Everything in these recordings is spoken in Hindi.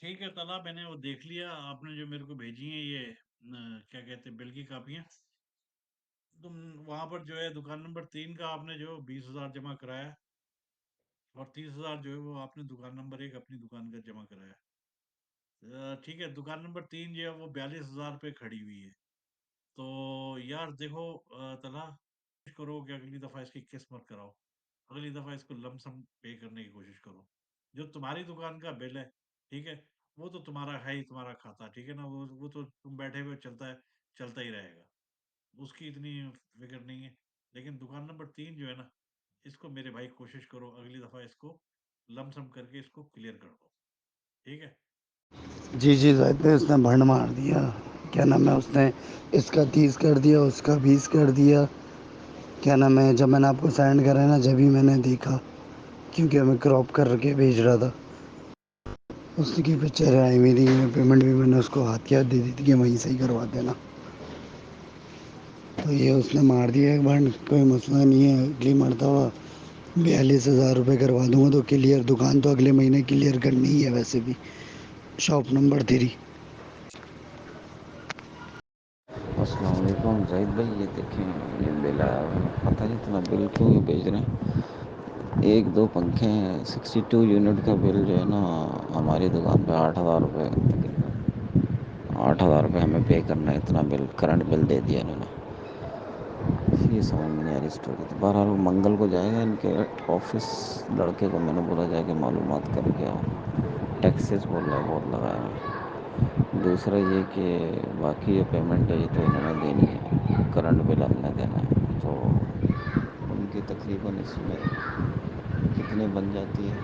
ठीक है तला, मैंने वो देख लिया। आपने जो मेरे को भेजी है ये क्या कहते हैं, बिल की कापियां। तुम वहां पर जो है दुकान नंबर 3 का आपने जो 20,000 जमा कराया, और 30,000 जो है वो आपने दुकान नंबर 1 अपनी दुकान का जमा कराया। ठीक है, दुकान नंबर 3 जो है वो 42,000 पे खड़ी हुई है। तो यार देखो तला, कोशिश करो कि अगली दफा इसकी किस्त मत कराओ। अगली दफा इसको लमसम पे करने की कोशिश करो। जो तुम्हारी दुकान का बिल है, ठीक है, वो तो तुम्हारा है ही, तुम्हारा खाता, ठीक है ना, वो तो तुम बैठे हुए चलता है, चलता ही रहेगा। उसकी इतनी फिक्र नहीं है। लेकिन दुकान नंबर 3 जो है ना, इसको मेरे भाई कोशिश करो अगली दफा इसको लमसम करके इसको क्लियर कर दो। ठीक है। जी जी ज़ाहिद भाई, उसने भंड मार दिया। क्या नाम है, उसने इसका 30 कर दिया, उसका 20 कर दिया। क्या नाम है, जब मैंने आपको सेंड करा है ना, जब ही मैंने देखा, क्योंकि हमें क्रॉप करके भेज रहा था। उसकी पिक्चर आई मेरी, पेमेंट भी मैंने उसको हाथ के हाथ दे दी थी कि वहीं से ही करवा देना। तो ये उसने मार दिया एक भंड। कोई मसला नहीं है, अगली मरतबा 42,000 रुपये करवा दूंगा तो क्लियर। दुकान तो अगले महीने क्लियर करनी ही है वैसे भी, शॉप नंबर 3। अस्सलाम वालेकुम ज़ाहिद भाई, ये देखें ये बिल आया हुआ है। पता नहीं इतना बिल क्यों ये भेज रहे हैं। एक दो पंखे हैं, 62 यूनिट का बिल जो है ना, हमारी दुकान पे 8,000 रुपये तकरीबन 8,000 रुपये हमें पे करना है। इतना बिल करंट बिल दे दिया इन्होंने। ये समझ में नहीं आ रही स्टोरी। तो बहरहाल वो मंगल को जाएगा इनके ऑफिस। लड़के को मैंने बोला जाके मालूमात करके आओ। टैक्सेस बोल रहा है बहुत लगाया है। दूसरा ये कि बाकी ये पेमेंट है ये तो इन्होंने देनी है, करंट बिल हमने देना है। तो उनकी तकरीबन इसमें कितने बन जाती है,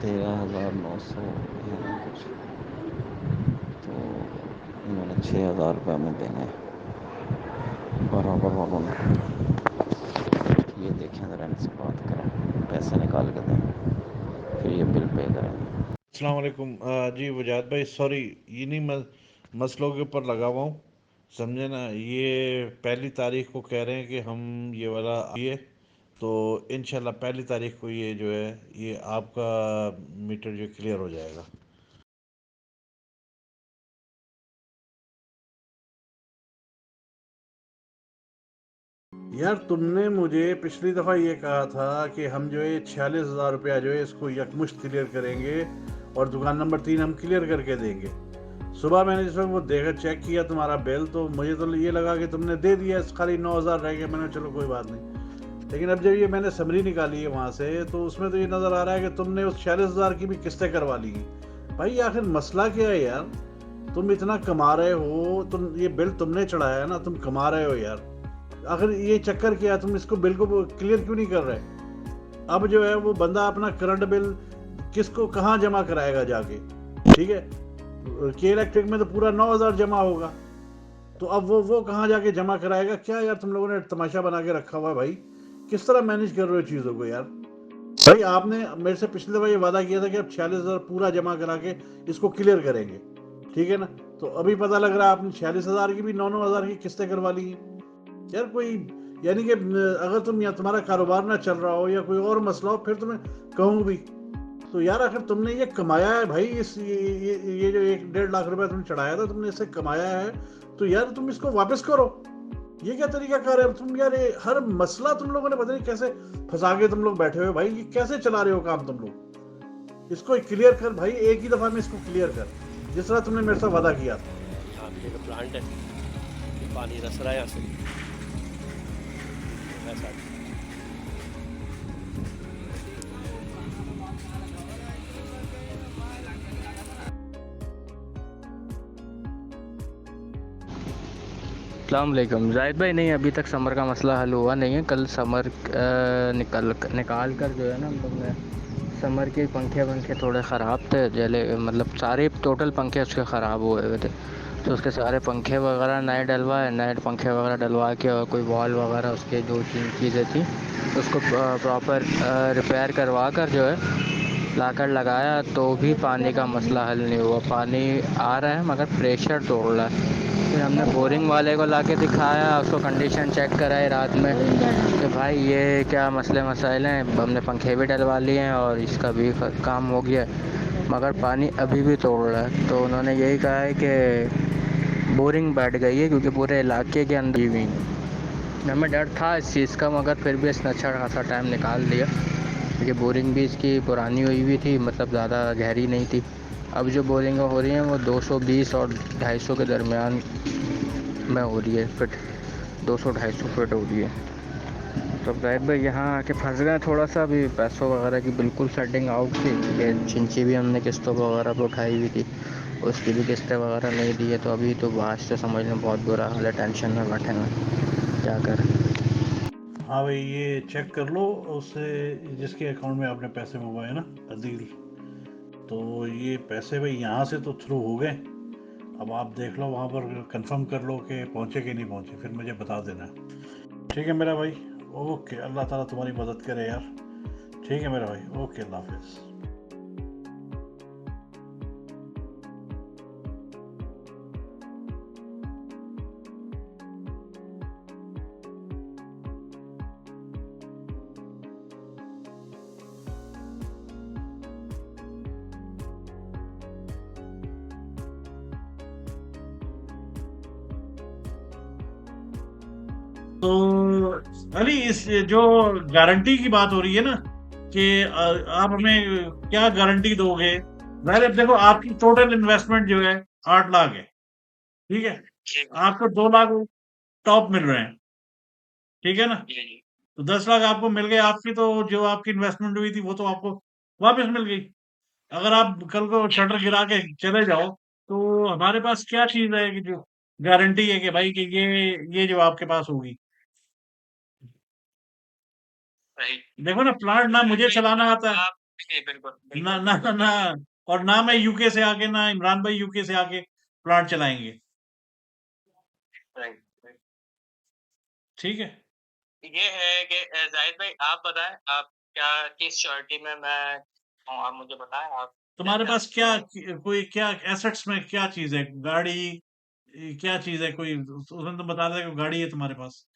13,900 है ना कुछ। तो इन्होंने 6,000 रुपये हमें देने हैं बराबर वालों ने। ये देखें ज़रा, इनसे बात करें, पैसे निकाल के दें, फिर ये बिल पे करेंगे। अस्सलाम वालेकुम। जी वजाद भाई, सॉरी, इन्हीं मसलों के ऊपर लगा हुआ हूँ। समझे ना, ये 1 तारीख को कह रहे हैं कि हम ये वाला ये, तो इंशाल्लाह 1 तारीख को ये जो है ये आपका मीटर जो क्लियर हो जाएगा। यार तुमने मुझे पिछली दफ़ा ये कहा था कि हम जो है 46,000 रुपया जो है इसको यकमुश्त क्लियर करेंगे, और दुकान नंबर 3 हम क्लियर करके देंगे। सुबह मैंने जिस वक्त वो देखा, चेक किया तुम्हारा बिल, तो मुझे तो ये लगा कि तुमने दे दिया, खाली 9,000 रह गया। मैंने चलो कोई बात नहीं। लेकिन अब जब ये मैंने समरी निकाली है वहाँ से, तो उसमें तो ये नज़र आ रहा है कि तुमने उस 46,000 की भी किस्तें करवा ली हैं। भाई आखिर मसला क्या है यार? तुम इतना कमा रहे हो, तुम ये बिल तुमने चढ़ाया है ना, तुम कमा रहे हो यार। आखिर ये चक्कर क्या है? तुम इसको बिल को क्लियर क्यों नहीं कर रहे? अब जो है वो बंदा अपना करंट बिल किसको कहाँ जमा कराएगा जाके? ठीक है, के इलेक्ट्रिक में तो पूरा 9,000 जमा होगा। तो अब वो कहाँ जाके जमा कराएगा? क्या यार तुम लोगों ने तमाशा बना के रखा हुआ है भाई। किस तरह मैनेज कर रहे हो चीज़ों को यार? भाई आपने मेरे से पिछली दफ़ा ये वादा किया था कि आप 46,000 पूरा जमा करा के इसको क्लियर करेंगे, ठीक है ना? तो अभी पता लग रहा है आपने 46,000 की भी 9,000 की किस्तें करवा ली हैं। यार कोई, यानी कि अगर तुम या तुम्हारा कारोबार ना चल रहा हो या कोई और मसला हो, फिर तुम्हें कहूँ भी। तो यार आखिर तुमने ये कमाया है भाई, इस ये जो 1-1.5 लाख रुपया तुमने चढ़ाया था, तुमने इससे कमाया है, तो यार तुम इसको वापस करो। ये क्या तरीका कार है तुम यार? ये हर मसला तुम लोगों ने पता नहीं कैसे फंसा के तुम लोग बैठे हुए भाई। ये कैसे चला रहे हो काम तुम लोग? इसको क्लियर कर भाई, एक ही दफा में इसको क्लियर कर, जिस तरह तुमने मेरे से वादा किया था। यहाँ पे जो प्लांट है ये पानी रस रहा है यहाँ से, ऐसा। अस्सलाम वालेकुम ज़ाहिद भाई। नहीं, अभी तक समर का मसला हल हुआ नहीं है। कल समर निकाल कर जो है ना, हम लोग ने समर के पंखे थोड़े ख़राब थे, जले मतलब सारे टोटल पंखे उसके ख़राब हुए हुए थे। तो उसके सारे पंखे वगैरह नए डलवाए, नए पंखे वगैरह डलवा के, और कोई वॉल वगैरह उसके जो चीज़ें थी उसको प्रॉपर रिपेयर करवा कर जो है लाकर लगाया, तो भी पानी का मसला हल नहीं हुआ। पानी आ रहा है मगर प्रेशर तोड़ रहा है। फिर हमने बोरिंग वाले को लाके दिखाया, उसको कंडीशन चेक कराई रात में कि भाई ये क्या मसले मसाइल हैं। हमने पंखे भी डलवा लिए हैं और इसका भी काम हो गया। मगर पानी अभी भी तोड़ रहा है। तो उन्होंने यही कहा है कि बोरिंग बैठ गई है, क्योंकि पूरे इलाके के अंदर भी हमें डर था इस चीज़ का, मगर फिर भी इसने अच्छा खासा टाइम निकाल दिया, क्योंकि बोरिंग भी इसकी पुरानी हुई हुई थी, मतलब ज़्यादा गहरी नहीं थी। अब जो बोरिंग हो रही हैं वो 220 और 250 के दरमियान में हो रही है फिट, 200-250 फिट हो रही है। तो जाहिद भाई यहाँ आके फंस गए थोड़ा सा, अभी पैसों वगैरह की बिल्कुल सेटिंग आउट थी, क्योंकि चिंची भी हमने किस्तों वगैरह पर उठाई हुई थी, उसकी भी किस्तें वगैरह नहीं दी है। तो अभी तो आज से समझ लें बहुत बुरा हाल है, टेंशन में बैठे हैं, क्या करें। हाँ भाई, ये चेक कर लो उससे, जिसके अकाउंट में आपने पैसे मंगवाए ना अदील, तो ये पैसे भाई यहाँ से तो थ्रू हो गए। अब आप देख लो वहाँ पर, कंफर्म कर लो कि पहुँचे कि नहीं पहुँचे, फिर मुझे बता देना। ठीक है मेरा भाई, ओके, अल्लाह ताला तुम्हारी मदद करे यार। ठीक है मेरा भाई, ओके, अल्लाह हाफिज़। तो अली, इस जो गारंटी की बात हो रही है ना, कि आप हमें क्या गारंटी दोगे। पहले देखो, आपकी टोटल इन्वेस्टमेंट जो है 8 लाख है, ठीक है। आपको 2 लाख टॉप मिल रहे हैं, ठीक है ना। तो 10 लाख आपको मिल गए, आपकी तो जो आपकी इन्वेस्टमेंट हुई थी वो तो आपको वापस मिल गई। अगर आप कल को शटर गिरा के चले जाओ, तो हमारे पास क्या चीज है कि जो गारंटी है कि भाई कि ये जो आपके पास होगी। देखो ना, प्लांट ना मुझे चलाना आता है, ना ना ना ना, और ना मैं यूके से आके, ना इमरान भाई यूके से आके प्लांट चलाएंगे। ठीक है। तुम्हारे पास क्या, कोई क्या एसेट्स में क्या चीज है, गाड़ी, क्या चीज है कोई, उसमें तुम बता रहे हो गाड़ी है तुम्हारे पास।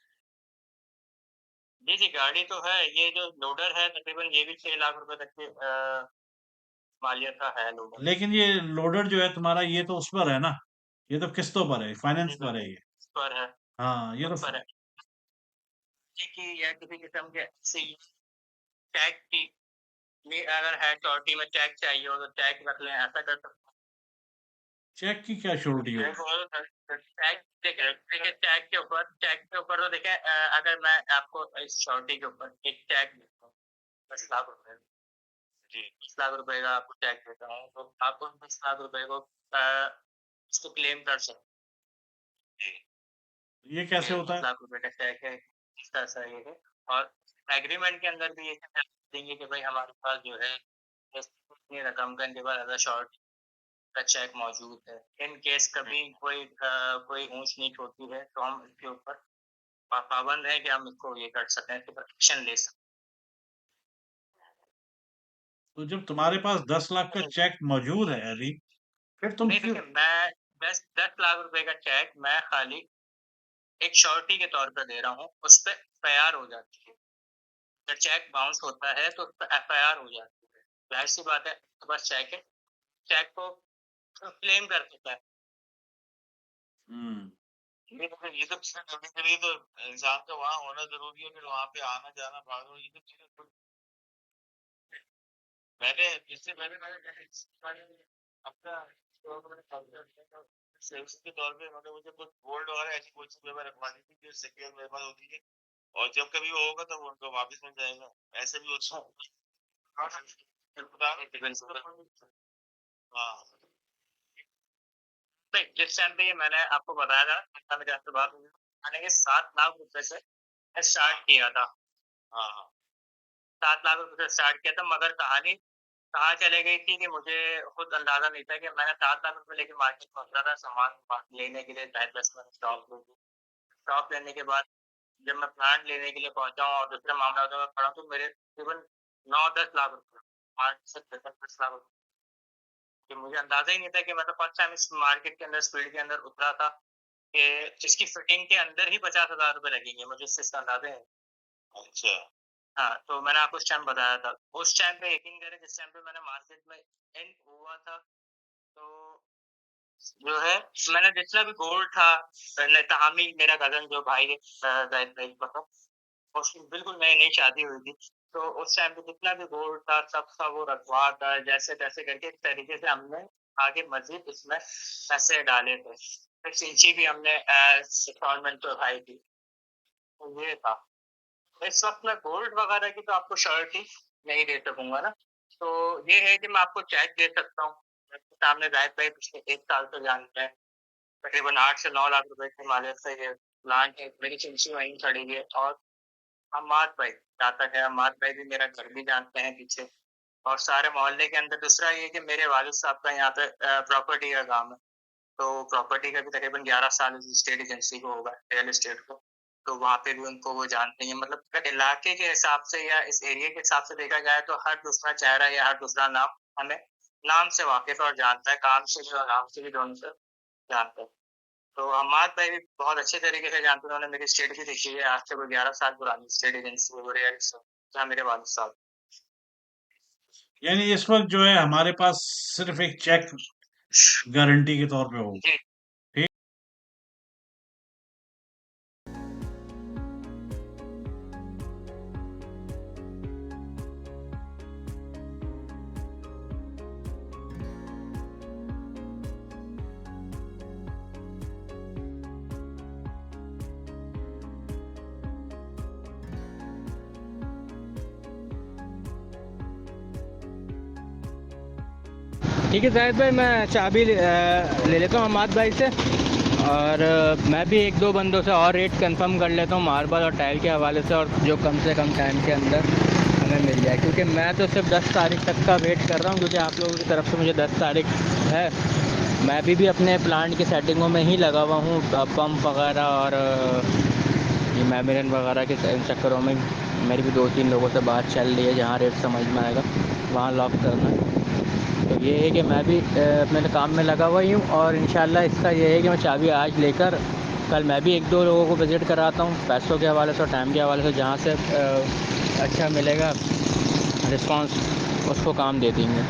लेकिन ये लोडर जो है तुम्हारा, ये तो उस पर है ना, ये तो किस्तों पर है, फाइनेंस पर है ये। हाँ, ये तो चेक की क्या श्योरिटी होगी। ये कैसे होता है। तो जब तुम्हारे पास 10 लाख का चेक मौजूद है अली, फिर तुम क्यों। हम्म। हाँ, तो मैंने आपको उस टाइम बताया था। उस टाइम पे यकीन करें जिस टाइम पे मैंने मार्केट में एंड हुआ था, तो जो है मैंने जितना भी गोल्ड था, पहले तहामी मेरा कज़न जो भाई है ज़ाहिद भाई का था, उसकी बिल्कुल नई-नई शादी हुई थी। तो उस टाइम पे जितना भी गोल्ड था सब था वो रखवा था, जैसे-तैसे करके एक तरीके से हमने आगे मज़ीद इसमें पैसे डाले थे। फिर सिंची भी हमने इंस्टॉलमेंट पे उठाई थी। तो ये था। इस वक़्त मैं गोल्ड वगैरह की तो आपको श्योरिटी नहीं दे सकूँगा ना। तो ये है कि मैं आपको चेक दे सकता हूँ। आपके सामने ज़ाहिद भाई पिछले 1 साल से जानते हैं। तकरीबन 8 से 9 लाख रुपए की मालियत से ये प्लांट है। मेरी चिंची वहीं खड़ी है और हम्माद भाई, जहाँ तक है हम्माद भाई भी मेरा घर भी जानते हैं पीछे और सारे मोहल्ले के अंदर। दूसरा ये कि मेरे वालिद साहब का यहाँ पे प्रॉपर्टी का काम है। तो प्रॉपर्टी का भी तकरीबन 11 साल इस स्टेट एजेंसी को होगा, रियल एस्टेट को। तो वहाँ पे भी उनको वो जानते हैं। मतलब अगर इलाके के हिसाब से या इस एरिया के हिसाब से देखा जाए तो हर दूसरा चेहरा या हर दूसरा नाम हमें नाम से वाकिफ़ है और जानता है, काम से भी और नाम से भी दोनों से जानता है। तो हम्माद भाई भी बहुत अच्छे तरीके से जानते हैं। उन्होंने मेरी स्टेट भी देखी है, आज से कोई 11 साल पुरानी स्टेट एजेंसी है वो रियल एस्टेट, जहाँ मेरे वालिद साहब। यानी इस वक्त जो है हमारे पास सिर्फ एक चेक गारंटी के तौर पे होगा। जी। ठीक। ठीक है ज़ाहिद भाई, मैं चाबी ले लेता हूँ हमाद भाई से और मैं भी एक दो बंदों से और रेट कंफर्म कर लेता हूँ मार्बल और टाइल के हवाले से, और जो कम से कम टाइम के अंदर हमें मिल जाए। क्योंकि मैं तो सिर्फ 10 तारीख तक का वेट कर रहा हूँ, क्योंकि आप लोगों की तरफ से मुझे 10 तारीख है। मैं भी अपने प्लांट की सेटिंगों में ही लगा हुआ हूँ, पंप वगैरह और ये मेम्ब्रेन वगैरह के चक्करों में मेरी भी 2-3 लोगों से बात चल रही है। जहाँ रेट समझ में आएगा वहाँ लॉक करना है। तो ये है कि मैं भी अपने काम में लगा हुआ ही हूँ और इंशाल्लाह इसका ये है कि मैं चाबी आज लेकर कल मैं भी 1-2 लोगों को विज़िट कराता हूँ, पैसों के हवाले से और टाइम के हवाले से। जहाँ से अच्छा मिलेगा रिस्पांस उसको काम दे देंगे।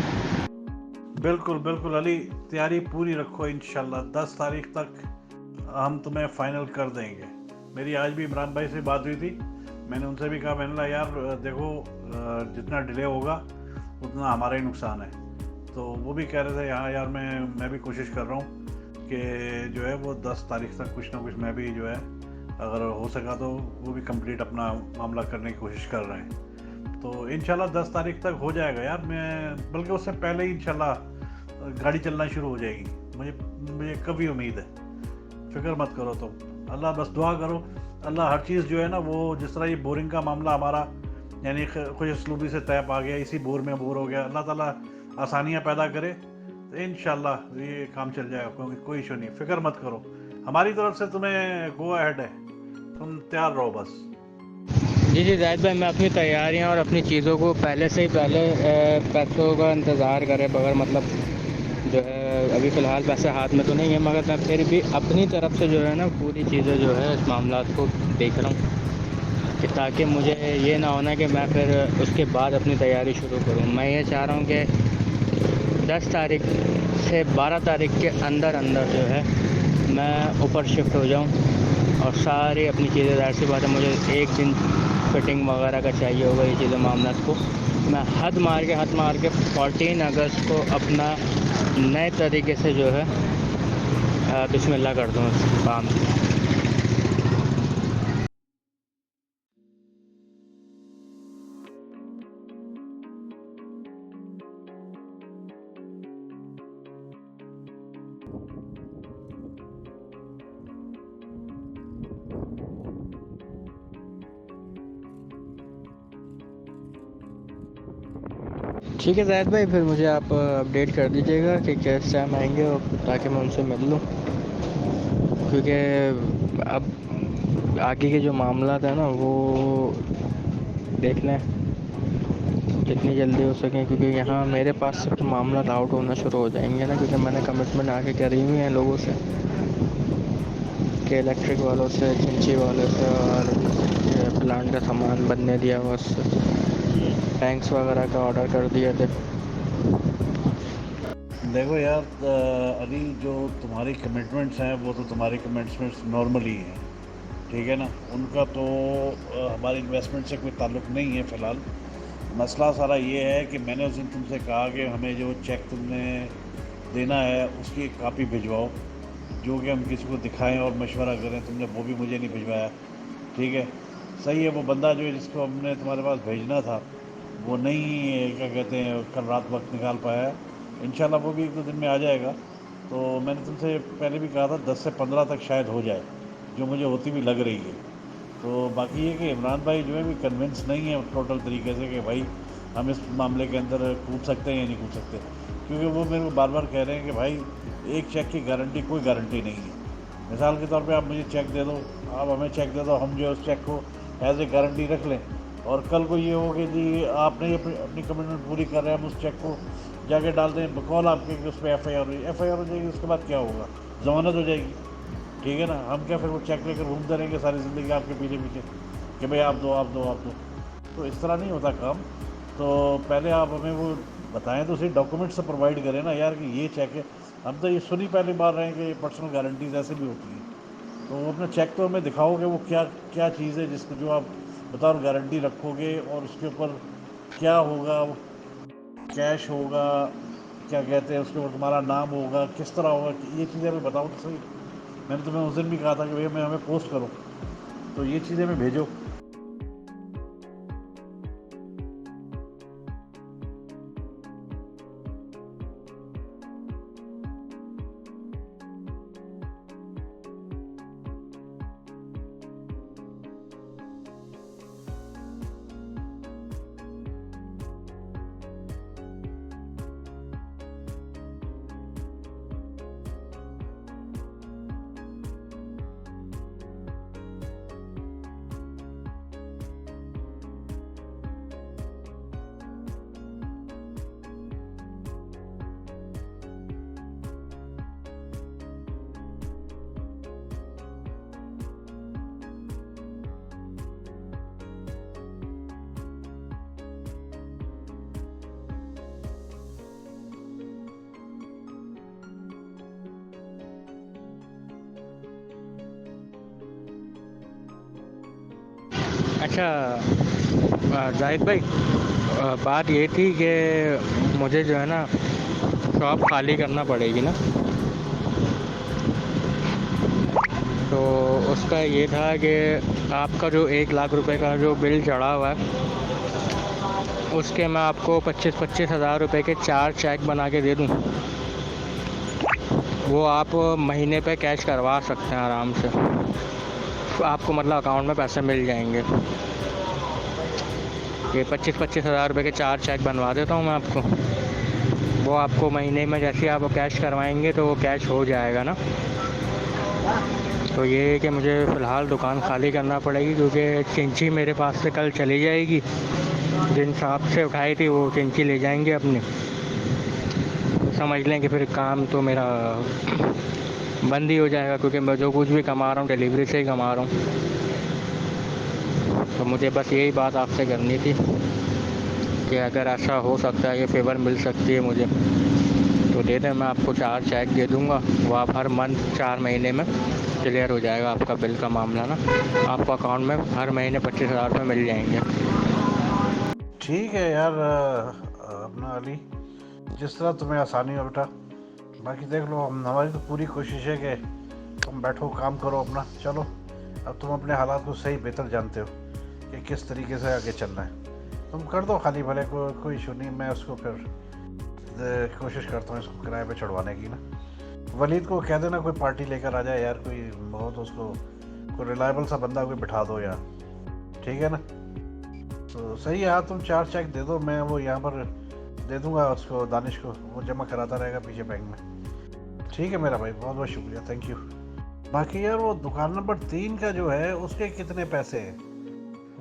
बिल्कुल बिल्कुल अली, तैयारी पूरी रखो। इंशाल्लाह 10 तारीख तक हम तुम्हें फ़ाइनल कर देंगे। मेरी आज भी इमरान भाई से बात हुई थी, मैंने उनसे भी कहा, मैंने कहा यार देखो जितना डिले होगा उतना हमारा ही नुकसान है। तो वो भी कह रहे थे हाँ यार मैं भी कोशिश कर रहा हूँ कि जो है वो 10 तारीख तक कुछ ना कुछ मैं भी जो है अगर हो सका तो वो भी कंप्लीट अपना मामला करने की कोशिश कर रहे हैं। तो इंशाल्लाह 10 तारीख तक हो जाएगा यार। मैं बल्कि उससे पहले ही इंशाल्लाह गाड़ी चलना शुरू हो जाएगी। मुझे कभी उम्मीद है, फिक्र मत करो तुम। अल्लाह बस दुआ करो, अल्लाह हर चीज़ जो है ना वो जिस तरह ये बोरिंग का मामला हमारा यानी खुश असलूबी से तय आ गया, इसी बोर में बोर हो गया, अल्लाह ताला आसानियाँ पैदा करे तो इंशाल्लाह ये काम चल जाएगा। कोई इशू नहीं, फ़िक्र मत करो। हमारी तरफ से तुम्हें गो अहेड है, तुम तैयार रहो बस। जी ज़ाहिद भाई, मैं अपनी तैयारियां और अपनी चीज़ों को पहले पैसों का इंतज़ार करे बगैर, मतलब जो है अभी फ़िलहाल पैसे हाथ में तो नहीं है, मगर मैं फिर भी अपनी तरफ से जो है ना पूरी चीज़ें जो है इस मामला को देख रहा हूँ कि ताकि मुझे ये ना होना कि मैं फिर उसके बाद अपनी तैयारी शुरू करूँ। मैं ये चाह रहा हूँ कि 10 तारीख से 12 तारीख के अंदर जो है मैं ऊपर शिफ्ट हो जाऊँ और सारी अपनी चीज़ें, ज़ाहिर सी बात है मुझे एक दिन फिटिंग वगैरह का चाहिए होगा, ये चीज़ें मामला को मैं हद मार के 14 अगस्त को अपना नए तरीके से जो है बिस्मिल्लाह कर दूँ इस काम में। ठीक है ज़ाहिद भाई, फिर मुझे आप अपडेट कर दीजिएगा कि किस टाइम आएंगे और ताकि मैं उनसे मिल लूँ। क्योंकि अब आगे के जो मामला है ना वो देख लें जितनी जल्दी हो सके, क्योंकि यहाँ मेरे पास से तो मामला आउट होना शुरू हो जाएंगे ना, क्योंकि मैंने कमिटमेंट आगे करी हुई हैं लोगों से कि इलेक्ट्रिक वालों से, चिंची वालों से और प्लांट ब्रांड का सामान बनने दिया, बस टैंक्स वगैरह का ऑर्डर कर दिए थे। देखो यार अली, जो तुम्हारी कमिटमेंट्स हैं वो तो तुम्हारी कमिटमेंट्स नॉर्मल ही हैं, ठीक है ना। उनका तो हमारी इन्वेस्टमेंट से कोई ताल्लुक़ नहीं है फ़िलहाल। मसला सारा ये है कि मैंने उस दिन तुमसे कहा कि हमें जो चेक तुमने देना है उसकी एक कापी भिजवाओ, जो कि हम किसी को दिखाएं और मशवरा करें। तुमने वो भी मुझे नहीं भिजवाया, ठीक है। सही है, वो बंदा जो है जिसको हमने तुम्हारे पास भेजना था वो नहीं, क्या कहते हैं, कल रात वक्त निकाल पाया है। इंशाल्लाह वो भी 1-2 दिन में आ जाएगा। तो मैंने तुमसे पहले भी कहा था 10 से 15 तक शायद हो जाए, जो मुझे होती भी लग रही है। तो बाकी ये कि इमरान भाई जो है भी कन्विंस नहीं है टोटल तरीके से कि भाई हम इस मामले के अंदर कूद सकते हैं या नहीं कूद सकते, क्योंकि वो मेरे को बार बार कह रहे हैं कि भाई एक चेक की गारंटी कोई गारंटी नहीं है। मिसाल के तौर पे आप मुझे चेक दे दो, आप हमें चेक दे दो, हम जो है उस चेक को एज ए गारंटी रख लें, और कल को ये हो कि जी आप नहीं अपनी कमिटमेंट पूरी कर रहे हैं, हम उस चेक को जाके डाल दें बकौल आपके कि उस पर एफ आई आर हो जाएगी। उसके बाद क्या होगा, जमानत हो जाएगी, ठीक है ना। हम क्या फिर वो चेक लेकर घूमते रहेंगे सारी ज़िंदगी आपके पीछे पीछे कि भाई आप दो आप दो आप दो। तो इस तरह नहीं होता काम। तो पहले आप हमें वो बताएं, तो उसी डॉक्यूमेंट से प्रोवाइड करें ना यार कि ये चेक है। हम तो ये सुनी पहली बार रहे हैं कि पर्सनल गारंटीज ऐसे भी होती हैं। तो वो अपना चेक तो हमें दिखाओगे, वो क्या क्या चीज़ है जिसको जो आप बताओ गारंटी रखोगे, और उसके ऊपर क्या होगा, वो कैश होगा, क्या कहते हैं उसके ऊपर तुम्हारा नाम होगा, किस तरह होगा, ये चीज़ें हमें बताओ तो सही। मैंने तुम्हें उस दिन भी कहा था कि भैया मैं हमें पोस्ट करो, तो ये चीज़ें हमें भेजो। अच्छा जाहिद भाई, बात ये थी कि मुझे जो है ना शॉप खाली करना पड़ेगी ना, तो उसका ये था कि आपका जो 1 लाख रुपए का जो बिल चढ़ा हुआ है उसके मैं आपको 25-25 हज़ार रुपये के 4 चेक बना के दे दूं। वो आप महीने पे कैश करवा सकते हैं आराम से, आपको मतलब अकाउंट में पैसे मिल जाएंगे। ये 25-25 हज़ार रुपये के 4 चेक बनवा देता हूँ मैं आपको। वो आपको महीने में जैसे आप कैश करवाएंगे तो वो कैश हो जाएगा ना। तो ये है कि मुझे फ़िलहाल दुकान खाली करना पड़ेगी, क्योंकि चिंची मेरे पास से कल चली जाएगी। जिन शॉप से उठाई थी वो चिंची ले जाएंगे अपनी। तो समझ लें कि फिर काम तो मेरा बंद ही हो जाएगा, क्योंकि मैं जो कुछ भी कमा रहा हूँ डिलीवरी से ही कमा रहा हूँ। तो मुझे बस यही बात आपसे करनी थी कि अगर ऐसा हो सकता है, ये फेवर मिल सकती है मुझे, तो दे दें। मैं आपको 4 चेक दे दूँगा, वो आप हर मंथ 4 महीने में क्लियर हो जाएगा आपका बिल का मामला ना। आपको अकाउंट में हर महीने 25,000 रुपये मिल जाएंगे। ठीक है यार अपना अली, जिस तरह तुम्हें आसानी हो बेटा। बाकी देख लो, हमारी तो पूरी कोशिश है कि तुम बैठो काम करो अपना। चलो, अब तुम अपने हालात को सही बेहतर जानते हो कि किस तरीके से आगे चलना है। तुम कर दो खाली भले, कोई इशू नहीं। मैं उसको फिर कोशिश करता हूँ इसको किराए पे चढ़वाने की ना। वलीद को कह देना कोई पार्टी लेकर आ जाए यार, कोई बहुत उसको कोई रिलायबल सा बंदा कोई बिठा दो यार, ठीक है ना। तो सही है, हाँ तुम 4 चेक दे दो, मैं वो यहाँ पर दे दूँगा उसको, दानिश को, वो जमा कराता रहेगा पीछे बैंक में। ठीक है मेरा भाई, बहुत बहुत शुक्रिया, थैंक यू। बाकी यार वो दुकान नंबर 3 का जो है उसके कितने पैसे हैं,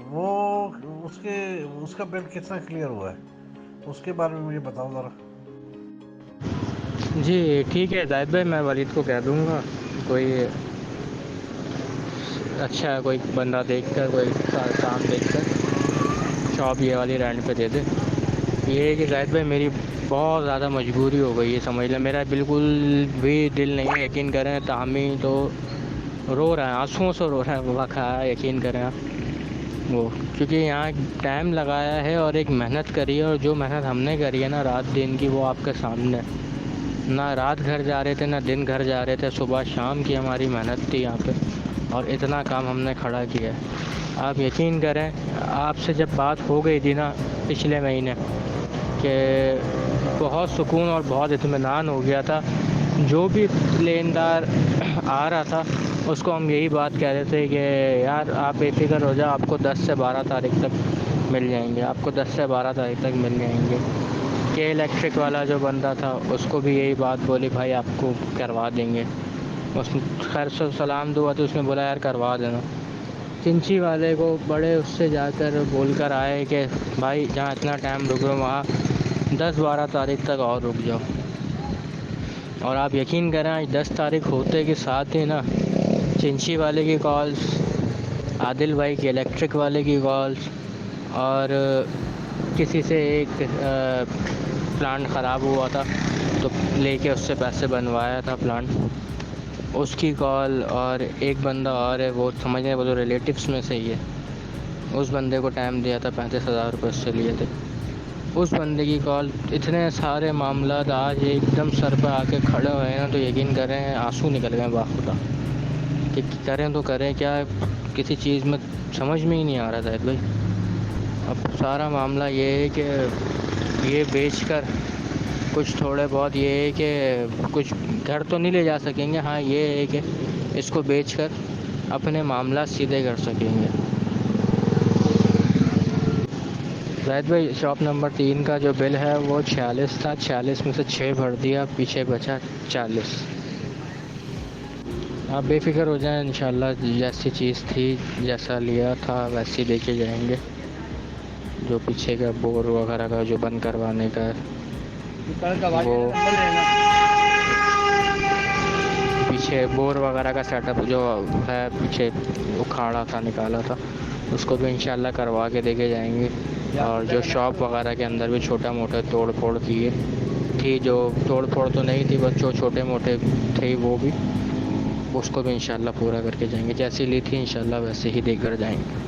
वो उसका बिल कितना क्लियर हुआ है, उसके बारे में मुझे बताओ ज़रा। जी ठीक है जाहिद भाई, मैं वलीद को कह दूँगा कोई अच्छा है कोई बंदा देखकर, कोई काम देखकर शॉप ये वाली रेंट पे दे दे। ये है कि जाहिद भाई मेरी बहुत ज़्यादा मजबूरी हो गई है, समझ लें। मेरा बिल्कुल भी दिल नहीं है, यकीन करें। तामी तो रो रहा है, आंसुओं से रो रहा है, वाक़ा यकीन करें आप वो, क्योंकि यहाँ टाइम लगाया है और एक मेहनत करी है, और जो मेहनत हमने करी है ना रात दिन की, वो आपके सामने है। ना रात घर जा रहे थे ना दिन घर जा रहे थे, सुबह शाम की हमारी मेहनत थी यहाँ पे, और इतना काम हमने खड़ा किया है। आप यकीन करें, आपसे जब बात हो गई थी ना पिछले महीने, कि बहुत सुकून और बहुत इत्मीनान हो गया था। जो भी लेनदार आ रहा था उसको हम यही बात कह रहे थे कि यार आप बेफिक्र हो जाओ, आपको 10 से 12 तारीख तक मिल जाएंगे, आपको 10 से 12 तारीख तक मिल जाएंगे। के इलेक्ट्रिक वाला जो बंदा था उसको भी यही बात बोली, भाई आपको करवा देंगे। उस खैर से सलाम दुआ तो उसने बोला यार करवा देना। चिंची वाले को बड़े उससे जाकर बोल कर आए कि भाई जहाँ इतना टाइम रुक रहे हो वहाँ 10-12 तारीख तक और रुक जाओ। और आप यकीन करें आज 10 तारीख होते के साथ ही ना चिंची वाले की कॉल्स, आदिल भाई की इलेक्ट्रिक वाले की कॉल्स, और किसी से एक प्लांट ख़राब हुआ था तो लेके उससे पैसे बनवाया था प्लांट, उसकी कॉल, और एक बंदा और है वो समझ रहे वो तो रिलेटिव्स में से ही है, उस बंदे को टाइम दिया था 35,000 रुपये उससे लिए थे, उस बंदे की कॉल। इतने सारे मामला आज एकदम सर पर आके खड़े हुए हैं ना, तो यकीन करें आंसू निकल गए बाखुदा कि करें तो करें क्या, किसी चीज़ में समझ में ही नहीं आ रहा था भाई। अब सारा मामला ये है कि ये बेचकर कुछ थोड़े बहुत, ये है कि कुछ घर तो नहीं ले जा सकेंगे, हाँ ये है कि इसको बेचकर अपने मामला सीधे कर सकेंगे। जाहिद भाई शॉप नंबर 3 का जो बिल है वो 46 था, 46 में से 6 भर दिया, पीछे बचा 40। आप बेफिक्र हो जाएं, इंशाल्लाह जैसी चीज़ थी जैसा लिया था वैसी लेके जाएंगे। जो पीछे का बोर वगैरह का जो बंद करवाने का है वो पीछे बोर वगैरह का सेटअप जो है पीछे उखाड़ा था, निकाला था, उसको भी इंशाल्लाह करवा के देके जाएंगे। और जो शॉप वगैरह के अंदर भी छोटा मोटा तोड़ फोड़ किए थी, जो तोड़ फोड़ तो नहीं थी बस जो छोटे मोटे थे वो भी, उसको भी इंशाल्लाह पूरा करके जाएंगे। जैसी ली थी इंशाल्लाह वैसे ही देकर जाएंगे।